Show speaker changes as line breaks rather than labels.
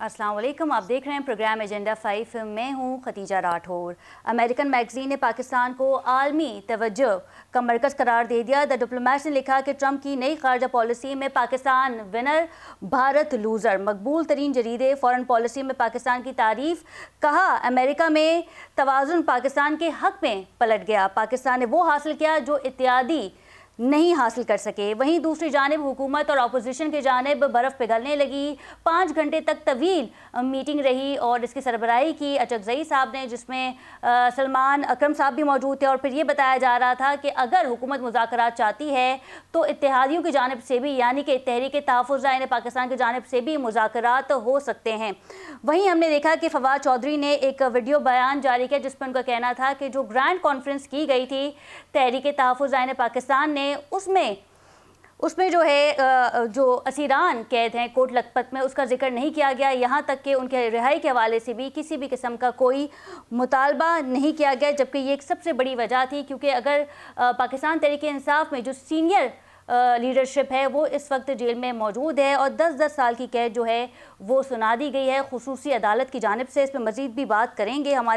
अस्सलाम वालेकुम, आप देख रहे हैं प्रोग्राम एजेंडा 5। मैं हूं खतीजा राठौर। अमेरिकन मैगजीन ने पाकिस्तान को आलमी तवज्जो का मरकज़ करार दे दिया। द डिप्लोमेट ने लिखा कि ट्रंप की नई खारजा पॉलिसी में पाकिस्तान विनर, भारत लूज़र। मकबूल तरीन जरीदे फॉरेन पॉलिसी में पाकिस्तान की तारीफ। कहा, अमेरिका में तवाज़ुन पाकिस्तान के हक़ में पलट गया। पाकिस्तान ने वो हासिल किया जो इत्तेहादी नहीं हासिल कर सके। वहीं दूसरी जानिब हुकूमत और अपोजिशन की जानिब बर्फ़ पिघलने लगी। 5 घंटे तक तवील मीटिंग रही और इसकी सरबराही की अचकज़ई साहब ने, जिसमें सलमान अकरम साहब भी मौजूद थे। और फिर ये बताया जा रहा था कि अगर हुकूमत मुज़ाकरात चाहती है तो इत्तेहादियों की जानिब से भी, यानी कि तहरीक तहफ़्फ़ुज़ यानी पाकिस्तान की जानिब से भी मुज़ाकरात हो सकते हैं। वहीं हमने देखा कि फवाद चौधरी ने एक वीडियो बयान जारी किया जिस पर उनका कहना था कि जो ग्रैंड कॉन्फ्रेंस की गई थी तहरीक तहफ़्फ़ुज़ यानी पाकिस्तान ने, उसमें जो है जो असीरान कैद हैं कोट लखपत में, उसका जिक्र नहीं किया गया। यहाँ तक कि उनके रिहाई के हवाले से भी किसी भी किस्म का कोई मुतालबा नहीं किया गया, जबकि ये एक सबसे बड़ी वजह थी। क्योंकि अगर पाकिस्तान तहरीक इंसाफ में जो सीनियर लीडरशिप है वो इस वक्त जेल में मौजूद है और 10-10 साल की कैद जो है वो सुना दी गई है खुसूसी अदालत की जानिब से। इस पर मज़ीद भी बात करेंगे हमारे